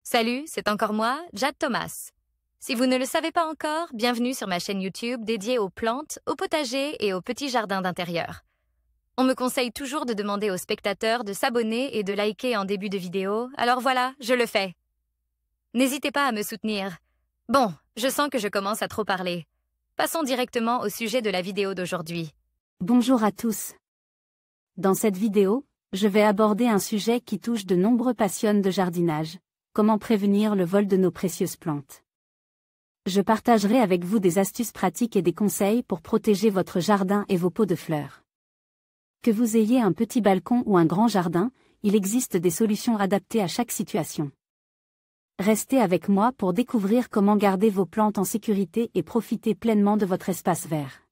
Salut, c'est encore moi, Jade Thomas. Si vous ne le savez pas encore, bienvenue sur ma chaîne YouTube dédiée aux plantes, au potager et aux petits jardins d'intérieur. On me conseille toujours de demander aux spectateurs de s'abonner et de liker en début de vidéo, alors voilà, je le fais. N'hésitez pas à me soutenir. Bon, je sens que je commence à trop parler. Passons directement au sujet de la vidéo d'aujourd'hui. Bonjour à tous. Dans cette vidéo, je vais aborder un sujet qui touche de nombreux passionnés de jardinage: comment prévenir le vol de nos précieuses plantes. Je partagerai avec vous des astuces pratiques et des conseils pour protéger votre jardin et vos pots de fleurs. Que vous ayez un petit balcon ou un grand jardin, il existe des solutions adaptées à chaque situation. Restez avec moi pour découvrir comment garder vos plantes en sécurité et profiter pleinement de votre espace vert.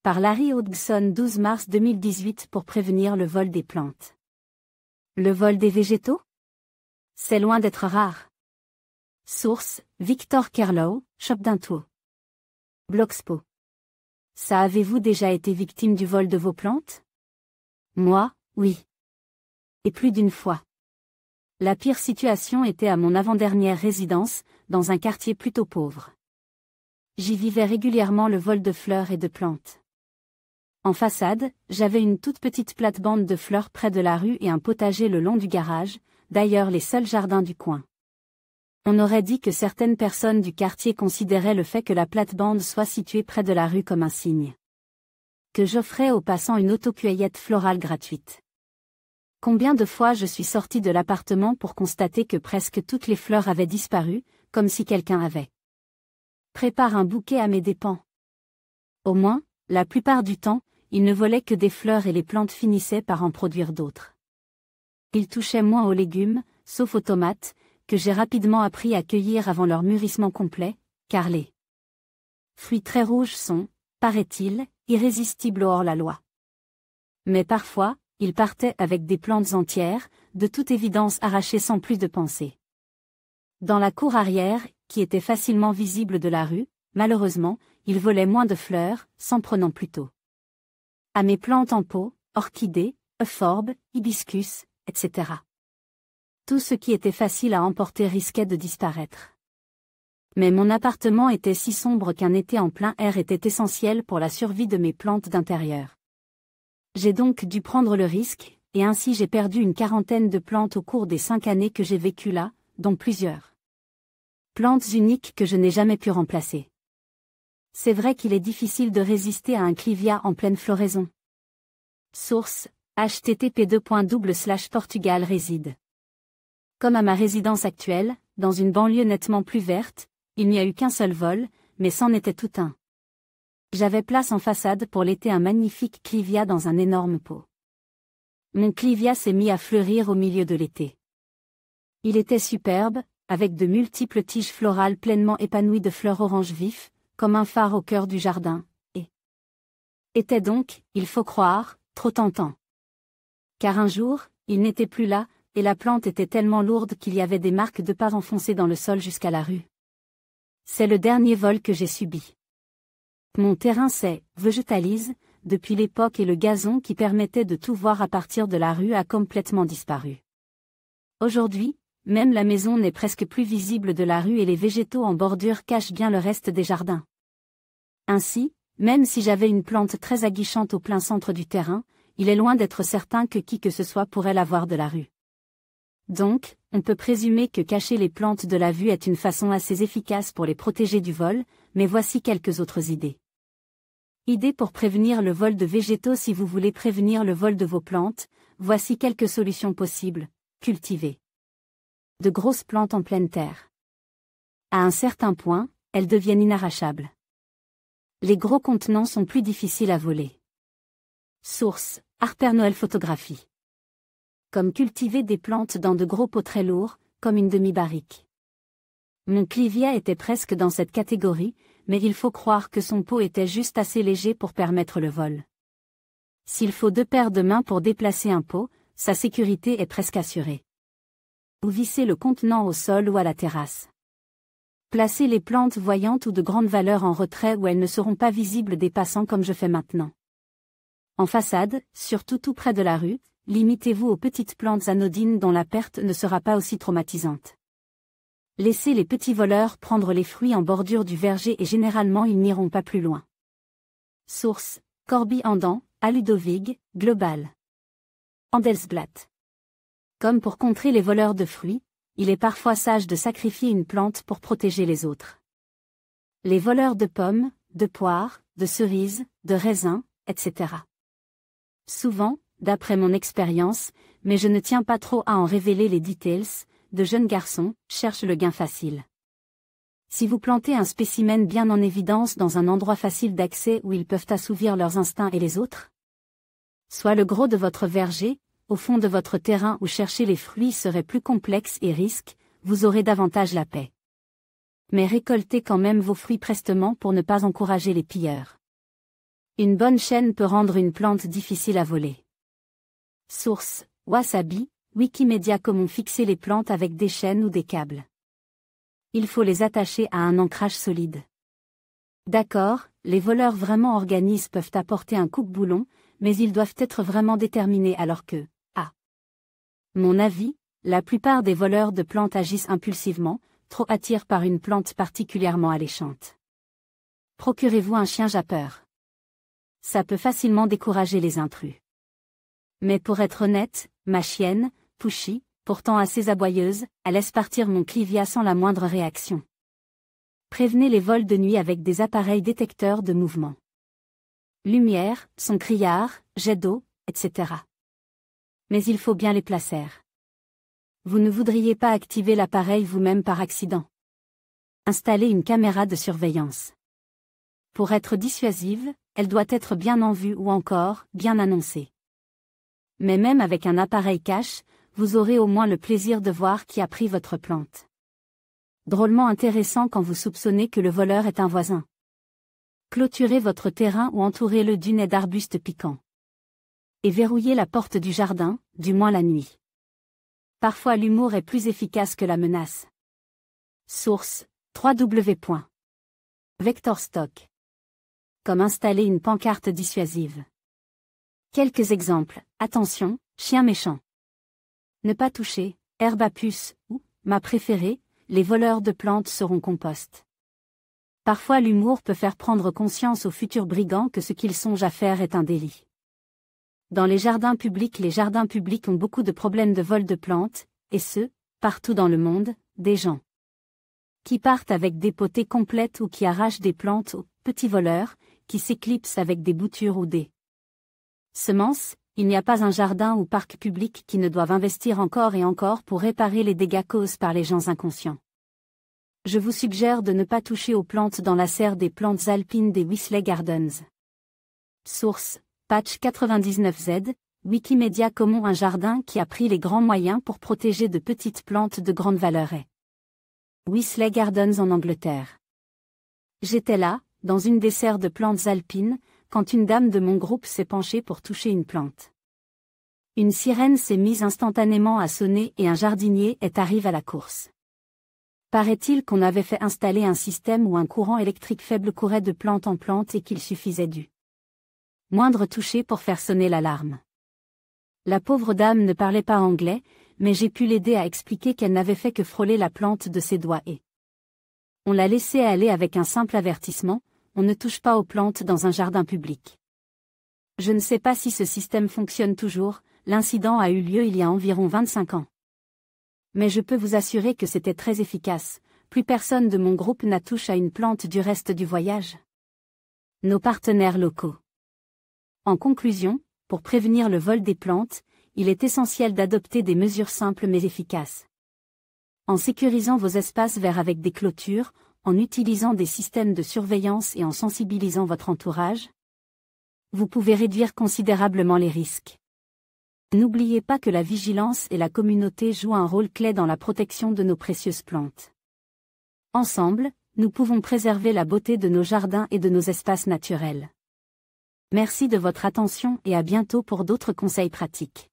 Par Larry Hodgson, 12 mars 2018, pour prévenir le vol des plantes. Le vol des végétaux? C'est loin d'être rare. Source: Victor Kerlow, Shop d'Intuo. Blogspo. Ça, avez-vous déjà été victime du vol de vos plantes? Moi, oui. Et plus d'une fois. La pire situation était à mon avant-dernière résidence, dans un quartier plutôt pauvre. J'y vivais régulièrement le vol de fleurs et de plantes. En façade, j'avais une toute petite plate-bande de fleurs près de la rue et un potager le long du garage, d'ailleurs les seuls jardins du coin. On aurait dit que certaines personnes du quartier considéraient le fait que la plate-bande soit située près de la rue comme un signe. Que j'offrais aux passants une autocueillette florale gratuite. Combien de fois je suis sortie de l'appartement pour constater que presque toutes les fleurs avaient disparu, comme si quelqu'un avait préparé un bouquet à mes dépens. Au moins, la plupart du temps, ils ne volaient que des fleurs et les plantes finissaient par en produire d'autres. Ils touchaient moins aux légumes, sauf aux tomates, que j'ai rapidement appris à cueillir avant leur mûrissement complet, car les fruits très rouges sont, paraît-il, irrésistibles hors la loi. Mais parfois, ils partaient avec des plantes entières, de toute évidence arrachées sans plus de pensée. Dans la cour arrière, qui était facilement visible de la rue, malheureusement, ils volaient moins de fleurs, s'en prenant plutôt à mes plantes en pot, orchidées, euphorbes, hibiscus, etc. Tout ce qui était facile à emporter risquait de disparaître. Mais mon appartement était si sombre qu'un été en plein air était essentiel pour la survie de mes plantes d'intérieur. J'ai donc dû prendre le risque, et ainsi j'ai perdu une quarantaine de plantes au cours des 5 années que j'ai vécues là, dont plusieurs plantes uniques que je n'ai jamais pu remplacer. C'est vrai qu'il est difficile de résister à un clivia en pleine floraison. Source: http://Portugal réside. Comme à ma résidence actuelle, dans une banlieue nettement plus verte, il n'y a eu qu'un seul vol, mais c'en était tout un. J'avais place en façade pour l'été un magnifique clivia dans un énorme pot. Mon clivia s'est mis à fleurir au milieu de l'été. Il était superbe, avec de multiples tiges florales pleinement épanouies de fleurs orange vif, comme un phare au cœur du jardin, et était donc, il faut croire, trop tentant. Car un jour, il n'était plus là, et la plante était tellement lourde qu'il y avait des marques de pas enfoncées dans le sol jusqu'à la rue. C'est le dernier vol que j'ai subi. Mon terrain s'est végétalise depuis l'époque et le gazon qui permettait de tout voir à partir de la rue a complètement disparu. Aujourd'hui, même la maison n'est presque plus visible de la rue et les végétaux en bordure cachent bien le reste des jardins. Ainsi, même si j'avais une plante très aguichante au plein centre du terrain, il est loin d'être certain que qui que ce soit pourrait la voir de la rue. Donc, on peut présumer que cacher les plantes de la vue est une façon assez efficace pour les protéger du vol, mais voici quelques autres idées. Idées pour prévenir le vol de végétaux. Si vous voulez prévenir le vol de vos plantes, voici quelques solutions possibles. Cultiver de grosses plantes en pleine terre. À un certain point, elles deviennent inarrachables. Les gros contenants sont plus difficiles à voler. Source: Harper Noël Photographie. Comme cultiver des plantes dans de gros pots très lourds, comme une demi-barrique. Mon clivia était presque dans cette catégorie, mais il faut croire que son pot était juste assez léger pour permettre le vol. S'il faut 2 paires de mains pour déplacer un pot, sa sécurité est presque assurée. Ou visser le contenant au sol ou à la terrasse. Placez les plantes voyantes ou de grande valeur en retrait où elles ne seront pas visibles des passants comme je fais maintenant. En façade, surtout tout près de la rue, limitez-vous aux petites plantes anodines dont la perte ne sera pas aussi traumatisante. Laissez les petits voleurs prendre les fruits en bordure du verger et généralement ils n'iront pas plus loin. Source: Corby Andan, à Ludovig, Global. Handelsblatt. Comme pour contrer les voleurs de fruits, il est parfois sage de sacrifier une plante pour protéger les autres. Les voleurs de pommes, de poires, de cerises, de raisins, etc. Souvent, d'après mon expérience, mais je ne tiens pas trop à en révéler les details, de jeunes garçons cherchent le gain facile. Si vous plantez un spécimen bien en évidence dans un endroit facile d'accès où ils peuvent assouvir leurs instincts et les autres, soit le gros de votre verger, au fond de votre terrain où chercher les fruits serait plus complexe et risque, vous aurez davantage la paix. Mais récoltez quand même vos fruits prestement pour ne pas encourager les pilleurs. Une bonne chaîne peut rendre une plante difficile à voler. Source: Wasabi, Wikimedia. Comment fixer les plantes avec des chaînes ou des câbles. Il faut les attacher à un ancrage solide. D'accord, les voleurs vraiment organisés peuvent apporter un coupe-boulon, mais ils doivent être vraiment déterminés alors que, à mon avis, la plupart des voleurs de plantes agissent impulsivement, trop attirés par une plante particulièrement alléchante. Procurez-vous un chien jappeur. Ça peut facilement décourager les intrus. Mais pour être honnête, ma chienne, Pushy, pourtant assez aboyeuse, elle laisse partir mon Clivia sans la moindre réaction. Prévenez les vols de nuit avec des appareils détecteurs de mouvement. Lumière, son criard, jet d'eau, etc. Mais il faut bien les placer. Vous ne voudriez pas activer l'appareil vous-même par accident. Installez une caméra de surveillance. Pour être dissuasive, elle doit être bien en vue ou encore, bien annoncée. Mais même avec un appareil cache, vous aurez au moins le plaisir de voir qui a pris votre plante. Drôlement intéressant quand vous soupçonnez que le voleur est un voisin. Clôturez votre terrain ou entourez-le d'une haie d'arbustes piquants. Et verrouillez la porte du jardin, du moins la nuit. Parfois l'humour est plus efficace que la menace. Source: www.vectorstock. Comme installer une pancarte dissuasive. Quelques exemples: attention, chien méchant. Ne pas toucher, herbe à puce, ou, ma préférée, les voleurs de plantes seront compost. Parfois l'humour peut faire prendre conscience aux futurs brigands que ce qu'ils songent à faire est un délit. Dans les jardins publics ont beaucoup de problèmes de vol de plantes, et ce, partout dans le monde, des gens qui partent avec des potées complètes ou qui arrachent des plantes aux petits voleurs, qui s'éclipsent avec des boutures ou des semences. Il n'y a pas un jardin ou parc public qui ne doive investir encore et encore pour réparer les dégâts causés par les gens inconscients. Je vous suggère de ne pas toucher aux plantes dans la serre des plantes alpines des Wisley Gardens. Source: Patch 99Z, Wikimedia. Comment un jardin qui a pris les grands moyens pour protéger de petites plantes de grande valeur est. Wisley Gardens en Angleterre. J'étais là, dans une des serres de plantes alpines, quand une dame de mon groupe s'est penchée pour toucher une plante. Une sirène s'est mise instantanément à sonner et un jardinier arrivé à la course. Paraît-il qu'on avait fait installer un système où un courant électrique faible courait de plante en plante et qu'il suffisait du moindre toucher pour faire sonner l'alarme. La pauvre dame ne parlait pas anglais, mais j'ai pu l'aider à expliquer qu'elle n'avait fait que frôler la plante de ses doigts et on l'a laissé aller avec un simple avertissement: on ne touche pas aux plantes dans un jardin public. Je ne sais pas si ce système fonctionne toujours, l'incident a eu lieu il y a environ 25 ans. Mais je peux vous assurer que c'était très efficace, plus personne de mon groupe n'a touché à une plante du reste du voyage. Nos partenaires locaux. En conclusion, pour prévenir le vol des plantes, il est essentiel d'adopter des mesures simples mais efficaces. En sécurisant vos espaces verts avec des clôtures, en utilisant des systèmes de surveillance et en sensibilisant votre entourage, vous pouvez réduire considérablement les risques. N'oubliez pas que la vigilance et la communauté jouent un rôle clé dans la protection de nos précieuses plantes. Ensemble, nous pouvons préserver la beauté de nos jardins et de nos espaces naturels. Merci de votre attention et à bientôt pour d'autres conseils pratiques.